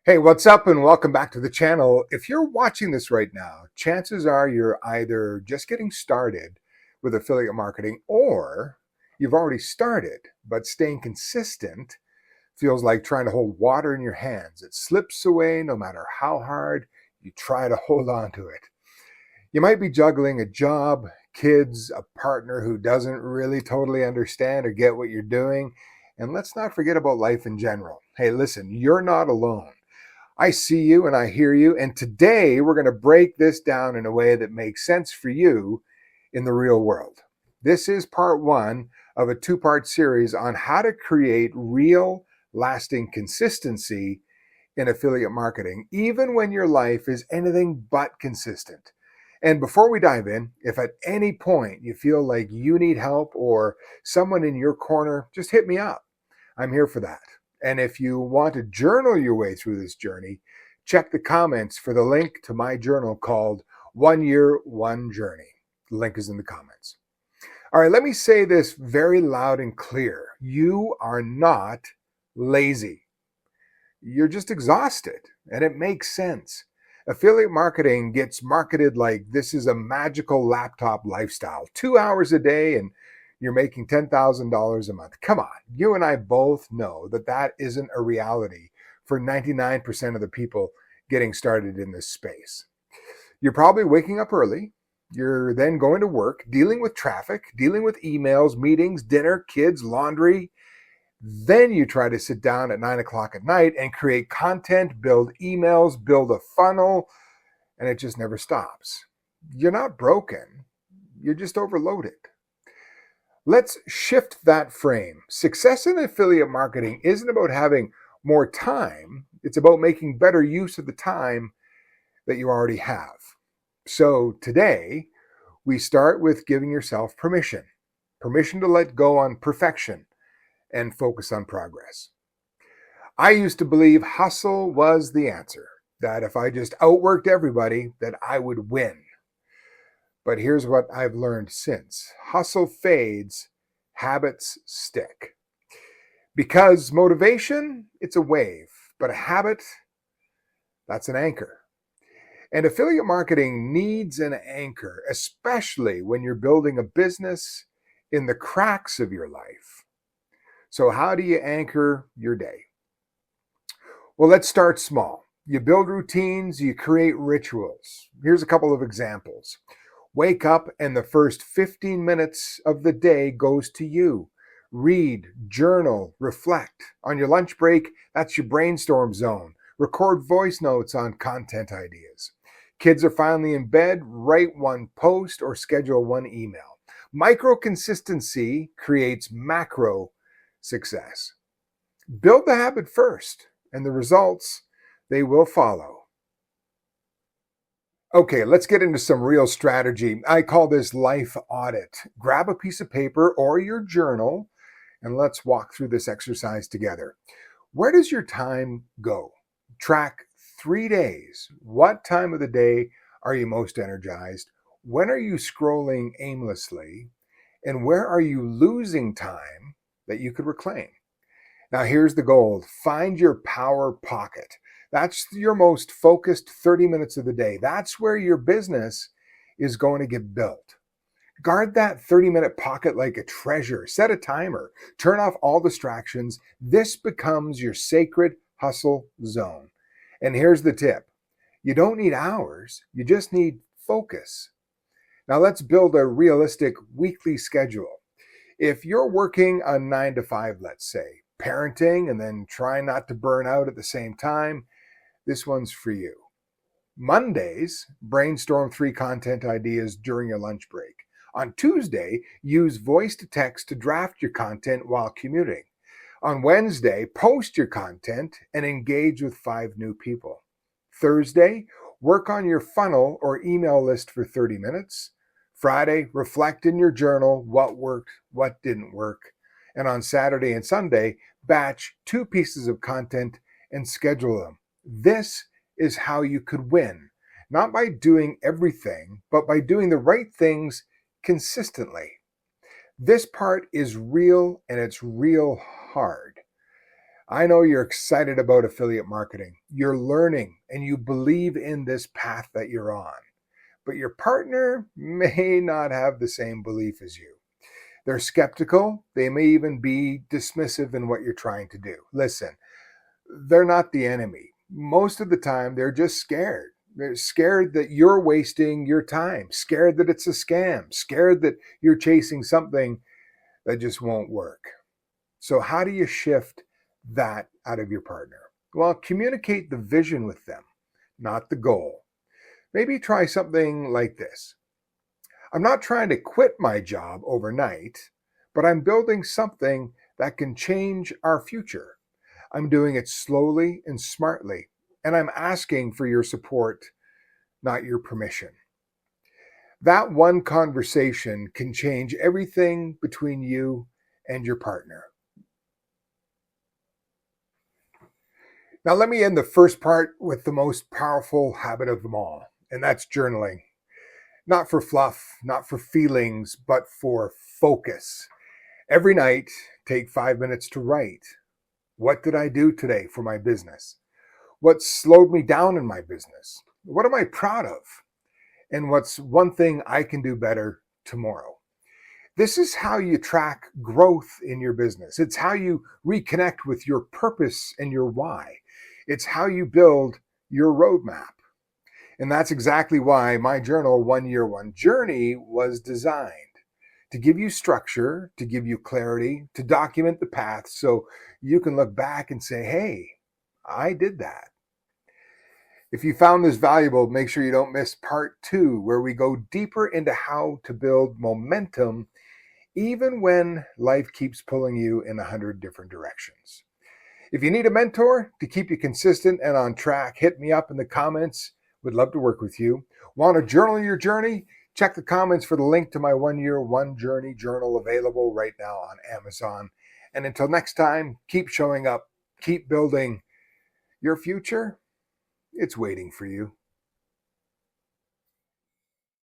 Hey, what's up, and welcome back to the channel. If you're watching this right now, chances are you're either just getting started with affiliate marketing or you've already started, but staying consistent feels like trying to hold water in your hands. It slips away no matter how hard you try to hold on to it. You might be juggling a job, kids, a partner who doesn't really totally understand or get what you're doing. And let's not forget about life in general. Hey, listen, you're not alone. I see you and I hear you. And today we're going to break this down in a way that makes sense for you in the real world. This is part one of a two-part series on how to create real, lasting consistency in affiliate marketing, even when your life is anything but consistent. And before we dive in, if at any point you feel like you need help or someone in your corner, just hit me up. I'm here for that. And if you want to journal your way through this journey, check the comments for the link to my journal called 1 Year, 1 Journey. The link is in the comments. All right, let me say this very loud and clear. You are not lazy. You're just exhausted, and it makes sense. Affiliate marketing gets marketed like this is a magical laptop lifestyle. 2 hours a day and you're making $10,000 a month. Come on, you and I both know that that isn't a reality for 99% of the people getting started in this space. You're probably waking up early. You're then going to work, dealing with traffic, dealing with emails, meetings, dinner, kids, laundry. Then you try to sit down at 9 o'clock at night and create content, build emails, build a funnel, and it just never stops. You're not broken. You're just overloaded. Let's shift that frame. Success in affiliate marketing isn't about having more time. It's about making better use of the time that you already have. So today, we start with giving yourself permission. Permission to let go on perfection and focus on progress. I used to believe hustle was the answer, that if I just outworked everybody, that I would win. But here's what I've learned since. Hustle fades, habits stick. Because motivation, it's a wave, but a habit, that's an anchor. And affiliate marketing needs an anchor, especially when you're building a business in the cracks of your life. So how do you anchor your day? Well, let's start small. You build routines, you create rituals. Here's a couple of examples. Wake up and the first 15 minutes of the day goes to you. Read, journal, reflect. On your lunch break, that's your brainstorm zone. Record voice notes on content ideas. Kids are finally in bed, write one post or schedule one email. Micro consistency creates macro success. Build the habit first, and the results, they will follow. Okay, let's get into some real strategy. I call this life audit. Grab a piece of paper or your journal, and let's walk through this exercise together. Where does your time go? Track 3 days. What time of the day are you most energized? When are you scrolling aimlessly? And where are you losing time that you could reclaim? Now, here's the goal. Find your power pocket. That's your most focused 30 minutes of the day. That's where your business is going to get built. Guard that 30-minute pocket like a treasure. Set a timer. Turn off all distractions. This becomes your sacred hustle zone. And here's the tip. You don't need hours. You just need focus. Now, let's build a realistic weekly schedule. If you're working a 9 to 5, let's say, parenting and then trying not to burn out at the same time, this one's for you. Mondays, brainstorm 3 content ideas during your lunch break. On Tuesday, use voice to text to draft your content while commuting. On Wednesday, post your content and engage with 5 new people. Thursday, work on your funnel or email list for 30 minutes. Friday, reflect in your journal what worked, what didn't work. And on Saturday and Sunday, batch 2 pieces of content and schedule them. This is how you could win, not by doing everything, but by doing the right things consistently. This part is real and it's real hard. I know you're excited about affiliate marketing. You're learning and you believe in this path that you're on, but your partner may not have the same belief as you. They're skeptical. They may even be dismissive in what you're trying to do. Listen, they're not the enemy. Most of the time, they're just scared. They're scared that you're wasting your time, scared that it's a scam, scared that you're chasing something that just won't work. So, how do you shift that out of your partner? Well, communicate the vision with them, not the goal. Maybe try something like this. I'm not trying to quit my job overnight, but I'm building something that can change our future. I'm doing it slowly and smartly, and I'm asking for your support, not your permission. That one conversation can change everything between you and your partner. Now, let me end the first part with the most powerful habit of them all, and that's journaling. Not for fluff, not for feelings, but for focus. Every night, take 5 minutes to write. What did I do today for my business? What slowed me down in my business? What am I proud of? And what's one thing I can do better tomorrow? This is how you track growth in your business. It's how you reconnect with your purpose and your why. It's how you build your roadmap. And that's exactly why my journal, One Year, One Journey, was designed to give you structure, to give you clarity, to document the path so you can look back and say, hey, I did that. If you found this valuable, make sure you don't miss part 2, where we go deeper into how to build momentum even when life keeps pulling you in 100 different directions. If you need a mentor to keep you consistent and on track, hit me up in the comments. Would love to work with you. Want to journal your journey? Check the comments for the link to my 1 Year, One Journey journal, available right now on Amazon. And until next time, keep showing up, keep building. Your future, it's waiting for you.